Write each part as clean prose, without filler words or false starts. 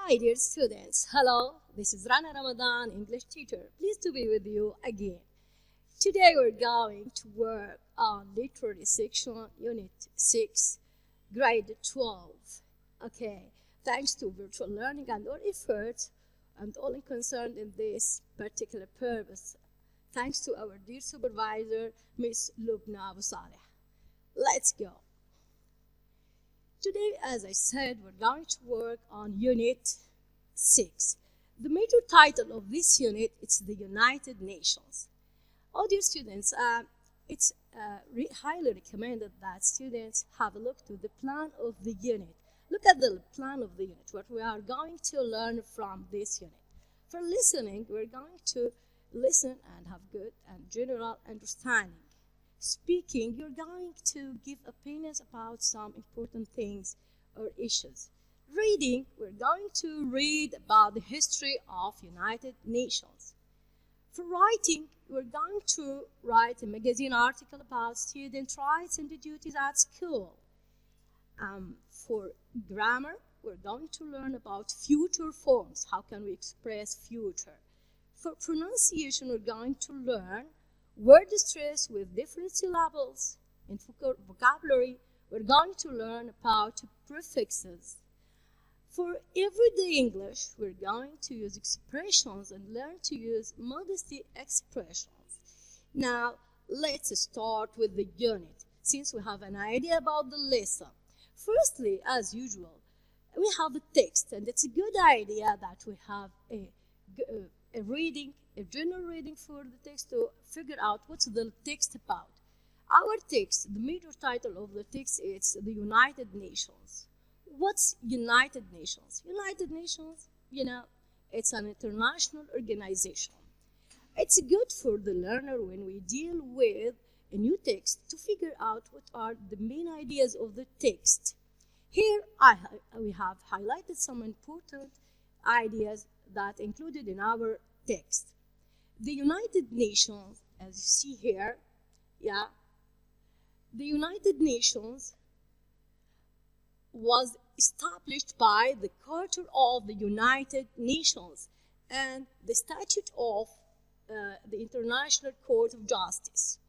Hi dear students, hello, this is Ramadan, English teacher. Pleased to be with you again. Today we're going to work on literary section, unit 6, grade 12. Okay, thanks to virtual learning and all efforts and all concerned in this particular purpose. Thanks to our dear supervisor, Miss Lubna Abu Saleh. Let's go. Today, as I said, we're going to work on Unit 6. The major title of this unit is the United Nations. Oh, dear students, it's highly recommended that students have a look to the plan of the unit. Look at the plan of the unit, what we are going to learn from this unit. For listening, we're going to listen and have good and general understanding. Speaking, you're going to give opinions about some important things or issues. Reading, we're going to read about the history of United Nations. For writing, we're going to write a magazine article about student rights and duties at school. For grammar, we're going to learn about future forms. How can we express future? For pronunciation, we're going to learn word stress with different syllables. In vocabulary, we're going to learn about prefixes. For everyday English, we're going to use expressions and learn to use modesty expressions. Now, let's start with the unit, since we have an idea about the lesson. Firstly, as usual, we have a text, and it's a good idea that we have a general reading for the text to figure out what's the text about. Our text, the major title of the text is the United Nations. What's United Nations? United Nations, it's an international organization. It's good for the learner when we deal with a new text to figure out what are the main ideas of the text. Here we have highlighted some important ideas that included in our text. The United Nations, as you see here, the United Nations was established by the Charter of the United Nations and the Statute of the International Court of Justice.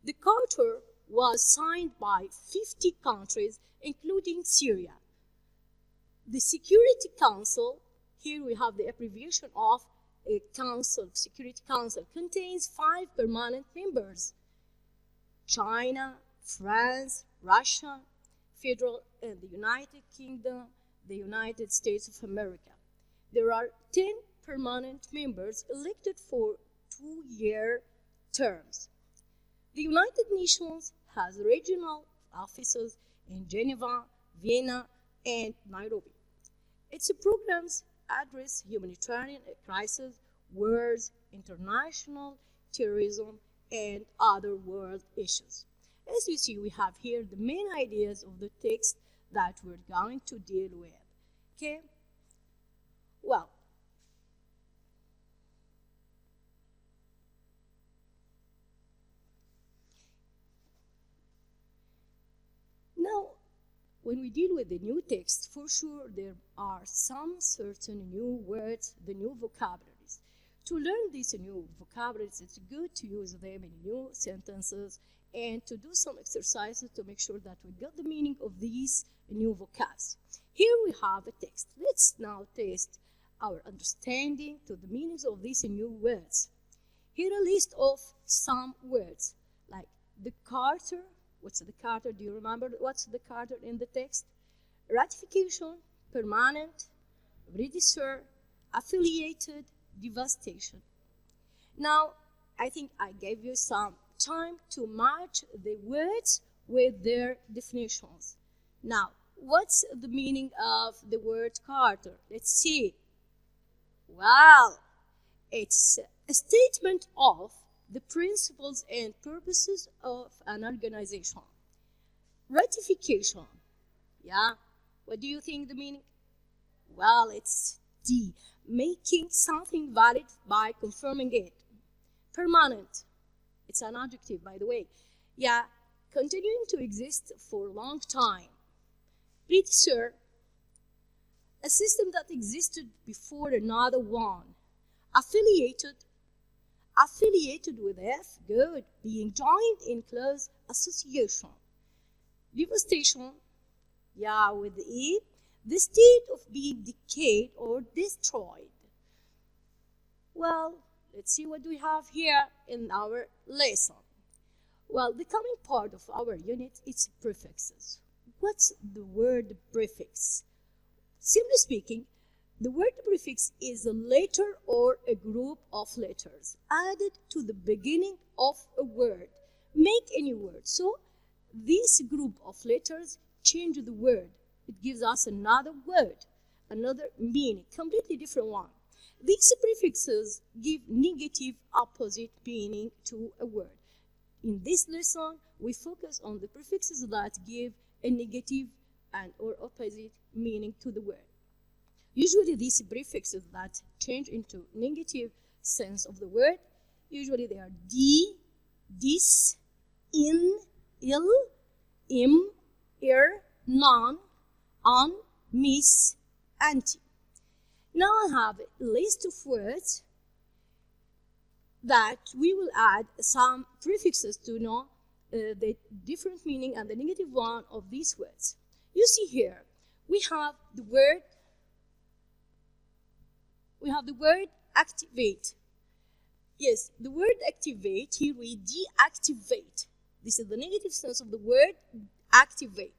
The Charter was signed by 50 countries, including Syria. The Security Council, here we have the abbreviation of a council, Security Council, contains 5 permanent members: China, France, Russia, Federal and the United Kingdom, the United States of America. There are 10 permanent members elected for 2-year terms. The United Nations has regional offices in Geneva, Vienna, and Nairobi. Its programs address humanitarian crises, wars, international terrorism, and other world issues. As you see, we have here the main ideas of the text that we're going to deal with. Okay? Well, now, when we deal with the new text, for sure there are some certain new words, the new vocabularies. To learn these new vocabularies, it's good to use them in new sentences and to do some exercises to make sure that we get the meaning of these new vocabs. Here we have a text. Let's now test our understanding to the meanings of these new words. Here a list of some words, like the Charter. What's the Charter? Do you remember what's the Charter in the text? Ratification, permanent, register, affiliated, devastation. Now, I think I gave you some time to match the words with their definitions. Now, what's the meaning of the word Charter? Let's see. Well, it's a statement of the principles and purposes of an organization. Ratification. What do you think the meaning? Well, it's D, making something valid by confirming it. Permanent. It's an adjective, by the way. Continuing to exist for a long time. Pretty sure a system that existed before another one. Affiliated with F, good, being joined in close association. Devastation, yeah, with E, the state of being decayed or destroyed. Well, let's see what we have here in our lesson. Well, the coming part of our unit is prefixes. What's the word prefix? Simply speaking, the word prefix is a letter or a group of letters added to the beginning of a word. Make any word. So, this group of letters change the word. It gives us another word, another meaning, completely different one. These prefixes give negative opposite meaning to a word. In this lesson, we focus on the prefixes that give a negative and or opposite meaning to the word. Usually these prefixes that change into negative sense of the word, usually they are d, dis, in, il, im, ir, non, on, miss, anti. Now I have a list of words that we will add some prefixes to know the different meaning and the negative one of these words. You see here, we have the word activate. Yes, the word activate, here we deactivate. This is the negative sense of the word activate.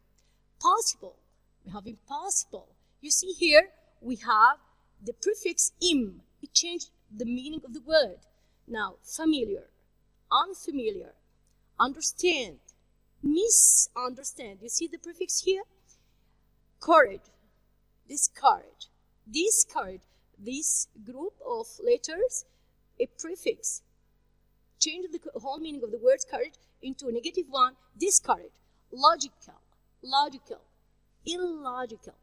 Possible, we have impossible. You see here, we have the prefix im. It changed the meaning of the word. Now, familiar, unfamiliar, understand, misunderstand. You see the prefix here? Courage, discourage, discourage. This group of letters, a prefix, change the whole meaning of the word courage into a negative one, discourage. Logical, logical, illogical,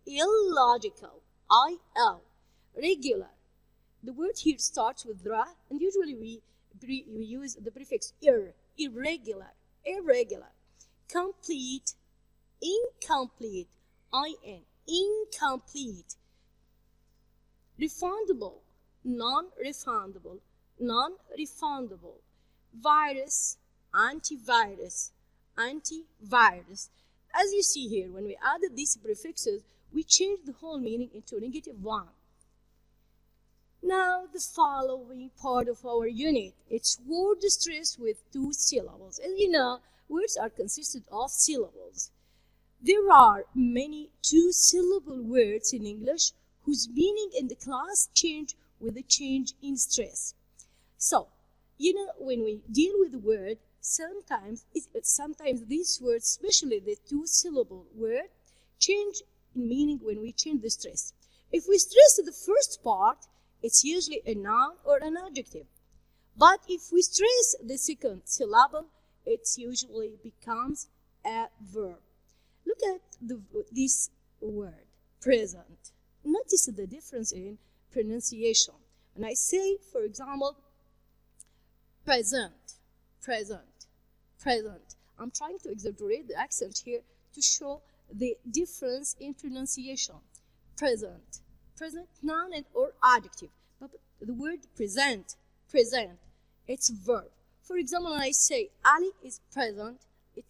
illogical, il. Regular. The word here starts with ra, and usually we use the prefix ir, irregular, irregular. Complete, incomplete, in, incomplete. Refundable, non-refundable, non-refundable. Virus, antivirus, antivirus. As you see here, when we added these prefixes, we changed the whole meaning into a negative one. Now, the following part of our unit, it's word stress with 2 syllables. As you know, words are consisted of syllables. There are many 2-syllable words in English whose meaning in the class change with a change in stress. So, you know, when we deal with the word, sometimes these words, especially the 2-syllable word, change in meaning when we change the stress. If we stress the first part, it's usually a noun or an adjective. But if we stress the second syllable, it usually becomes a verb. Look at this word, present. Notice the difference in pronunciation. When I say, for example, present, present, present, I'm trying to exaggerate the accent here to show the difference in pronunciation. Present, present, noun and or adjective. But the word present, present, it's verb. For example, when I say Ali is present, it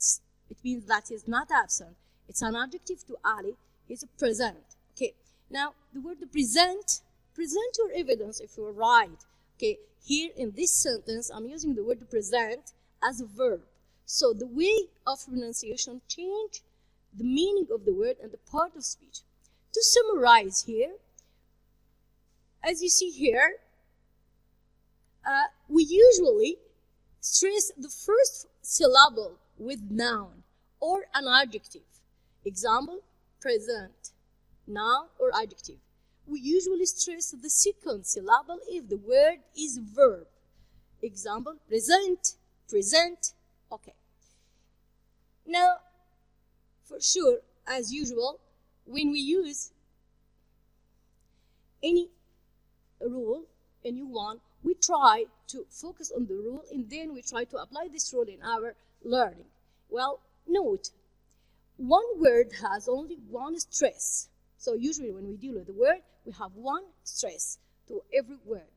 means that he's not absent. It's an adjective to Ali. He's present. Okay. Now, the word present your evidence if you're right. Okay, here in this sentence, I'm using the word present as a verb. So the way of pronunciation change the meaning of the word and the part of speech. To summarize here, as you see here, we usually stress the first syllable with noun or an adjective. Example, present, noun or adjective. We usually stress the second syllable if the word is verb. Example, present, present. Okay. Now, for sure, as usual, when we use any rule, a new one, we try to focus on the rule and then we try to apply this rule in our learning. Well, note, one word has only one stress. So usually when we deal with the word, we have one stress to every word.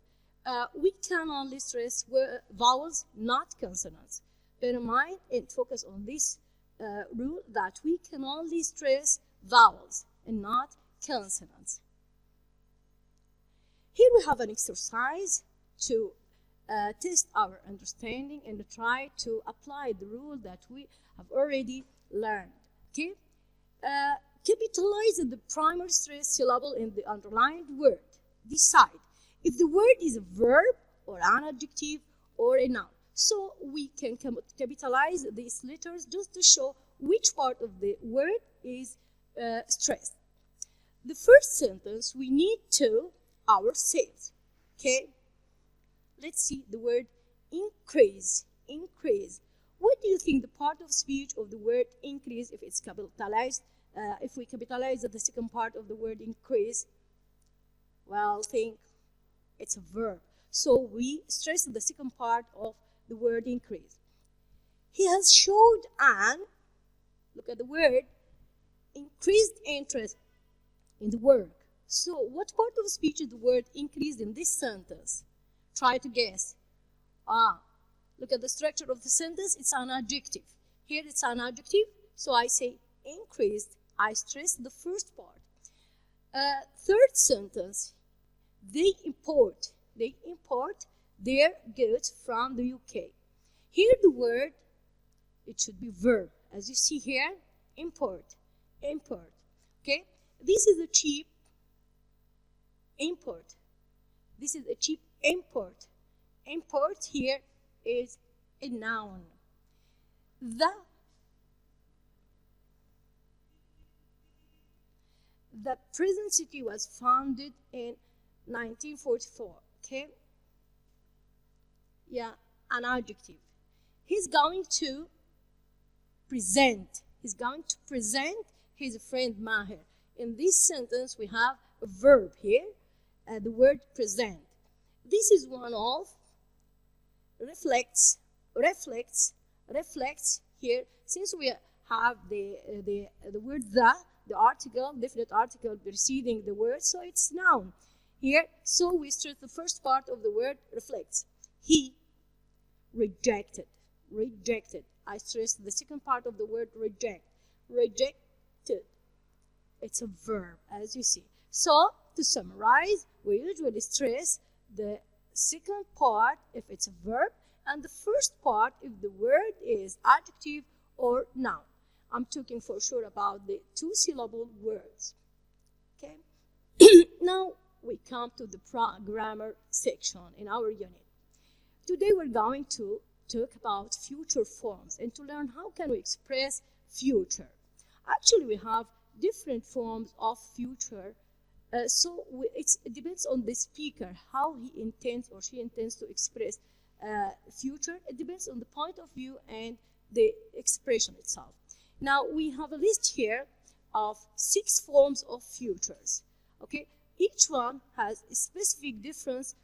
We can only stress vowels, not consonants. Bear in mind and focus on this rule that we can only stress vowels and not consonants. Here we have an exercise to test our understanding and try to apply the rule that we have already learned. Okay? Capitalize the primary stress syllable in the underlined word. Decide if the word is a verb or an adjective or a noun. So we can capitalize these letters just to show which part of the word is stressed. The first sentence we need to ourselves. Okay? Let's see the word increase. Increase. What do you think the part of speech of the word increase if it's capitalized? If we capitalize the second part of the word increase, well, think it's a verb. So we stress the second part of the word increase. He has showed an, look at the word, increased interest in the work. So what part of speech is the word increased in this sentence? Try to guess. Look at the structure of the sentence. It's an adjective. Here it's an adjective. So I say increased. I stress the first part. Third sentence. They import their goods from the UK. Here the word, it should be verb. As you see here, import. Okay? This is a cheap import. This is a cheap import. Import here is a noun. The present city was founded in 1944. Okay? Yeah, an adjective. He's going to present. He's going to present his friend Maher. In this sentence, we have a verb here, the word present. This is one of reflects here. Since we have the word the article, definite article preceding the word, so it's noun here. So we stress the first part of the word reflects. He rejected. I stress the second part of the word reject. Rejected. It's a verb, as you see. So to summarize, we usually stress the second part if it's a verb and the first part if the word is adjective or noun. I'm talking for sure about the two-syllable words. Okay. Now we come to the grammar section in our unit. Today we're going to talk about future forms and to learn how can we express future. Actually, we have different forms of future. It depends on the speaker, how he intends or she intends to express future. It depends on the point of view and the expression itself. Now, we have a list here of 6 forms of futures. Okay, each one has a specific difference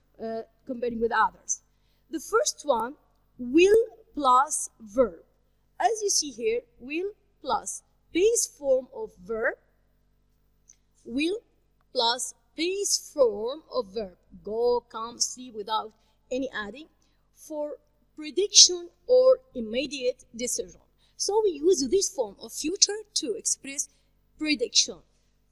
comparing with others. The first one, will plus verb. As you see here, will plus base form of verb, will plus base form of verb, go, come, sleep, without any adding, for prediction or immediate decision. So we use this form of future to express prediction.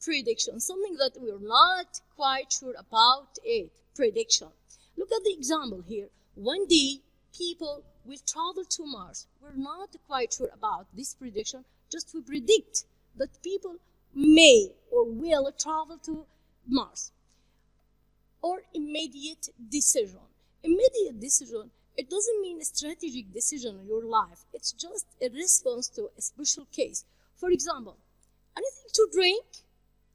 Prediction, something that we're not quite sure about it. Prediction. Look at the example here. One day, people will travel to Mars. We're not quite sure about this prediction, just we predict that people may or will travel to Mars. Or immediate decision. Immediate decision, it doesn't mean a strategic decision in your life. It's just a response to a special case. For example, anything to drink?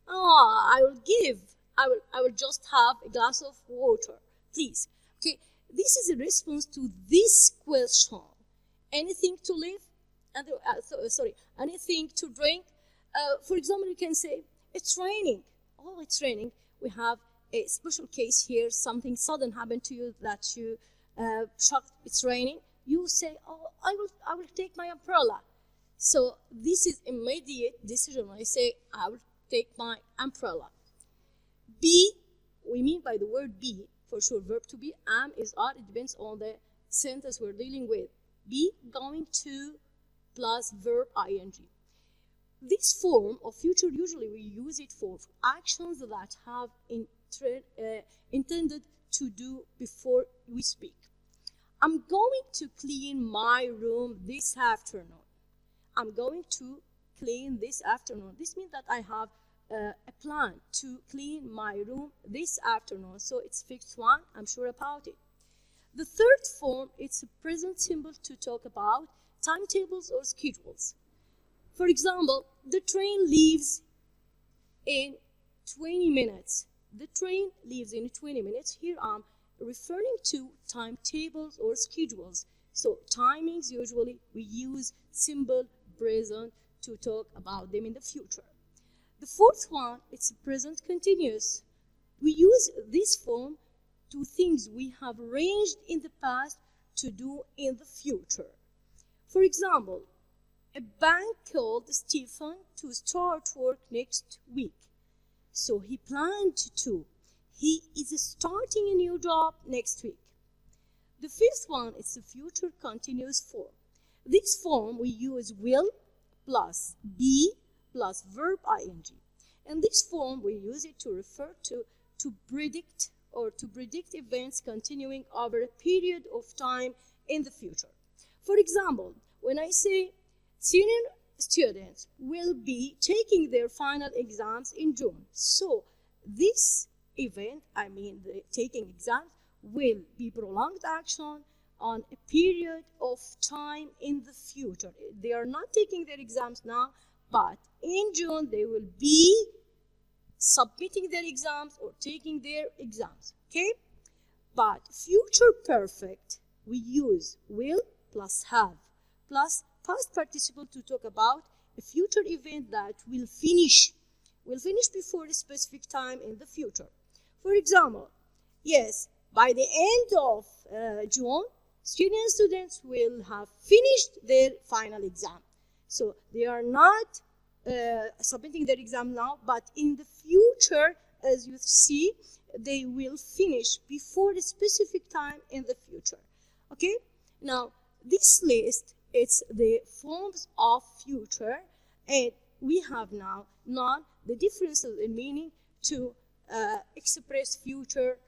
I will just have a glass of water, please. Okay, this is a response to this question. Anything to live? Anything to drink? For example, you can say, it's raining. Oh, it's raining. We have a special case here. Something sudden happened to you that you shocked. It's raining. You say, oh, I will take my umbrella. So this is immediate decision. I say, take my umbrella. Be, we mean by the word be, for sure, verb to be, am is are, it depends on the sentence we're dealing with. Be going to plus verb ing. This form of future, usually we use it for actions that have intended to do before we speak. I'm going to clean my room this afternoon. I'm going to clean this afternoon. This means that I have a plan to clean my room this afternoon. So it's fixed one, I'm sure about it. The third form, it's a present symbol to talk about timetables or schedules. For example, the train leaves in 20 minutes. The train leaves in 20 minutes. Here I'm referring to timetables or schedules. So timings, usually we use symbol present to talk about them in the future. The fourth one, it's present continuous. We use this form to things we have arranged in the past to do in the future. For example, a bank called Stephen to start work next week. So he planned to. He is starting a new job next week. The fifth one is the future continuous form. This form we use will plus be plus verb ing. And this form we use it to refer to predict or to predict events continuing over a period of time in the future. For example, when I say senior students will be taking their final exams in June. So this event, I mean the taking exams, will be prolonged action on a period of time in the future. They are not taking their exams now, but in June they will be submitting their exams or taking their exams, okay? But future perfect, we use will plus have plus past participle to talk about a future event that will finish before a specific time in the future. For example, yes, by the end of June, students will have finished their final exam. So they are not submitting their exam now, but in the future, as you see, they will finish before a specific time in the future. Okay? Now, this list, it's the forms of future, and we have now known the differences in meaning to express future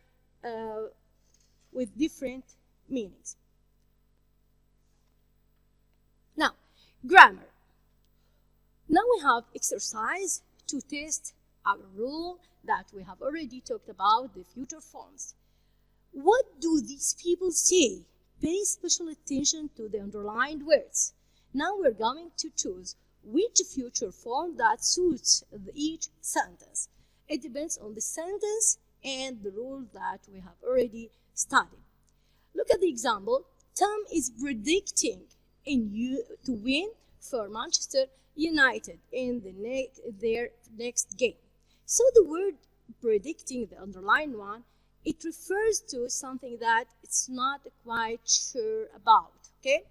with different meanings. Now, grammar. Now we have exercise to test our rule that we have already talked about, the future forms. What do these people say? Pay special attention to the underlined words. Now we're going to choose which future form that suits each sentence. It depends on the sentence and the rule that we have already studied. Look at the example. Tom is predicting to win for Manchester United in their next game. So the word predicting, the underlined one, it refers to something that it's not quite sure about, okay?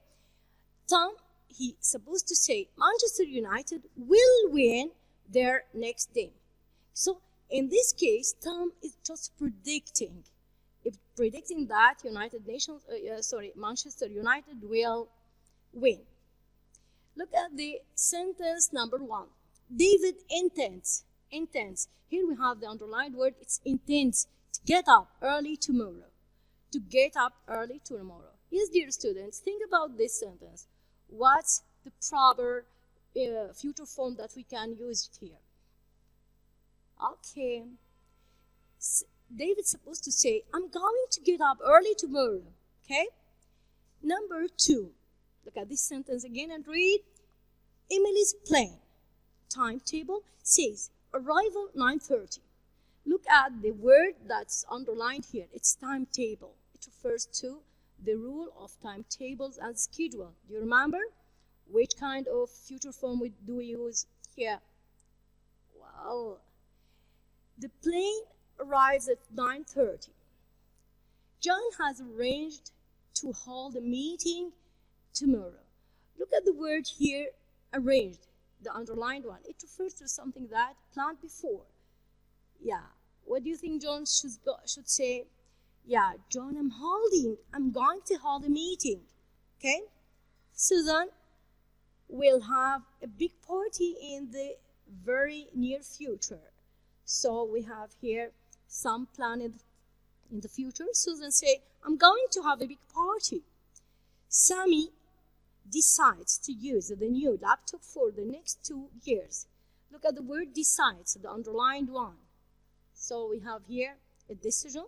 Tom, he's supposed to say Manchester United will win their next game. So in this case, Tom is just predicting that Manchester United will win. Look at the sentence number 1. David intends. Here we have the underlined word, it's intends to get up early tomorrow. To get up early tomorrow. Yes, dear students, think about this sentence. What's the proper future form that we can use here? Okay. David's supposed to say, I'm going to get up early tomorrow. Okay? Number 2. Look at this sentence again and read. Emily's plane timetable says arrival 9:30. Look at the word that's underlined here. It's timetable. It refers to the rule of timetables and schedule. Do you remember? Which kind of future form do we use here? Well, the plane arrives at 9:30. John has arranged to hold a meeting tomorrow. Look at the word here, arranged. the underlined one, it refers to something that planned before. Yeah. What do you think John should say? Yeah, John, I'm going to hold a meeting. Okay? Susan will have a big party in the very near future. So we have here some plan in the future. Susan say, I'm going to have a big party. Sammy decides to use the new laptop for the next 2 years. Look at the word decides, the underlined one. So we have here a decision.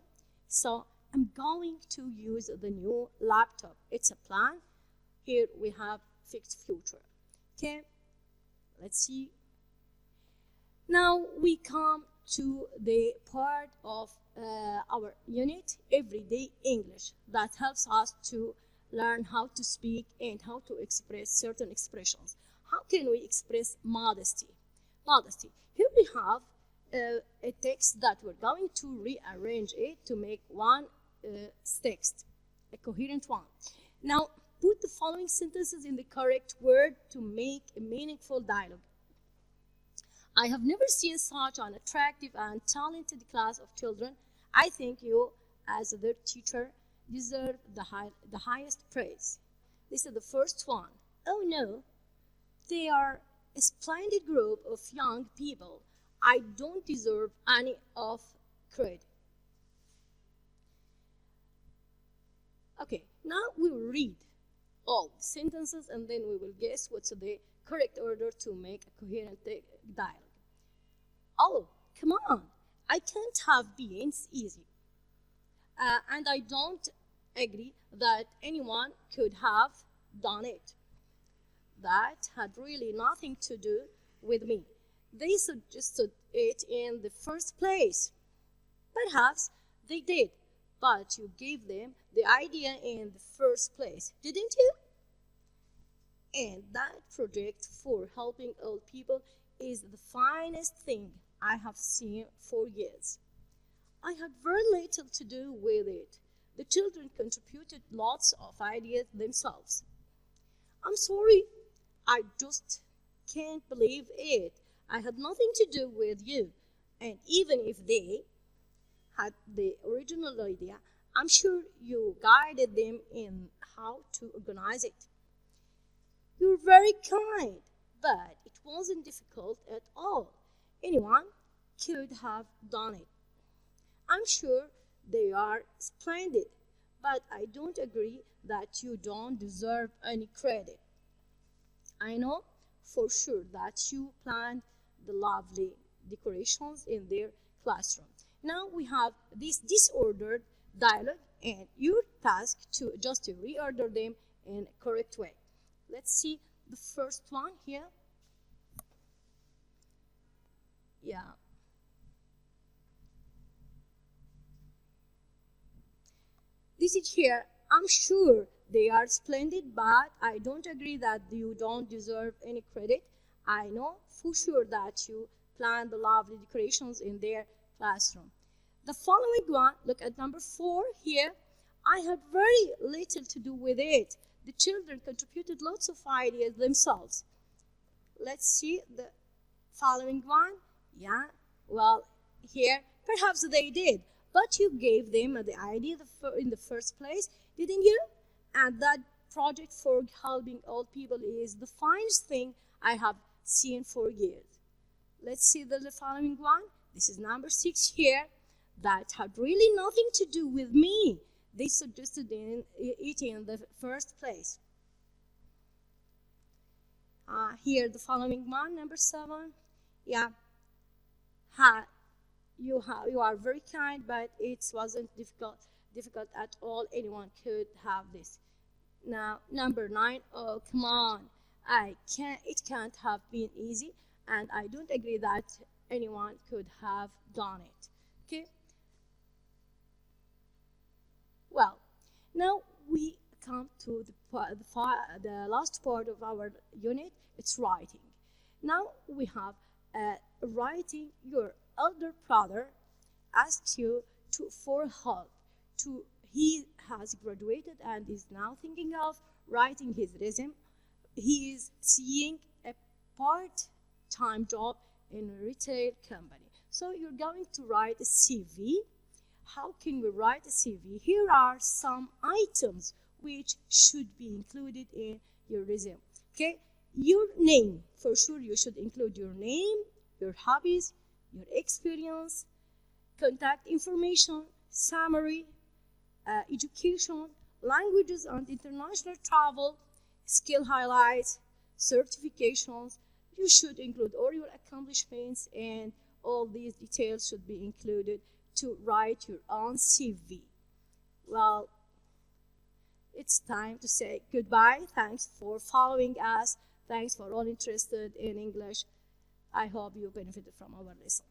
So I'm going to use the new laptop. It's a plan. Here we have fixed future. Okay, let's see. Now we come to the part of our unit, Everyday English, that helps us to learn how to speak and how to express certain expressions. How can we express modesty? Modesty. Here we have a text that we're going to rearrange it to make one text, a coherent one. Now, put the following sentences in the correct word to make a meaningful dialogue. I have never seen such an attractive and talented class of children. I think you, as their teacher, deserve the highest praise. This is the first one. Oh no, they are a splendid group of young people. I don't deserve any of credit. Okay, now we will read all the sentences and then we will guess what's the correct order to make a coherent dialogue. Oh, come on, I can't have beans easy. And I don't agree that anyone could have done it. That had really nothing to do with me. They suggested it in the first place. Perhaps they did, but you gave them the idea in the first place, didn't you? And that project for helping old people is the finest thing I have seen for years. I had very little to do with it. The children contributed lots of ideas themselves. I'm sorry, I just can't believe it. I had nothing to do with you. And even if they had the original idea, I'm sure you guided them in how to organize it. You're very kind, but it wasn't difficult at all. Anyone could have done it. I'm sure they are splendid, but I don't agree that you don't deserve any credit. I know for sure that you planned the lovely decorations in their classroom. Now we have this disordered dialogue and your task to just to reorder them in a correct way. Let's see the first one here. Yeah. This is here. I'm sure they are splendid, but I don't agree that you don't deserve any credit. I know for sure that you planned the lovely decorations in their classroom. The following one, look at number 4 here. I had very little to do with it. The children contributed lots of ideas themselves. Let's see the following one. Yeah, well, here, perhaps they did, but you gave them the idea in the first place, didn't you? And that project for helping old people is the finest thing I have seen for years. Let's see the following one. This is number 6 here. That had really nothing to do with me. They suggested it in the first place. Here, the following one, number 7. Yeah, you are very kind, but it wasn't difficult at all. Anyone could have this. Now, number 9. Oh, come on, it can't have been easy, and I don't agree that anyone could have done it. Okay. Well, now we come to the last part of our unit. It's writing. Now we have writing. Your elder brother asks you for help. He has graduated and is now thinking of writing his resume. He is seeing a part-time job in a retail company. So you're going to write a CV. How can we write a CV? Here are some items which should be included in your resume. Okay, your name. For sure, you should include your name, your hobbies, your experience, contact information, summary, education, languages and international travel, skill highlights, certifications. You should include all your accomplishments, and all these details should be included to write your own CV. Well, it's time to say goodbye. Thanks for following us. Thanks for all interested in English. I hope you benefited from our lesson.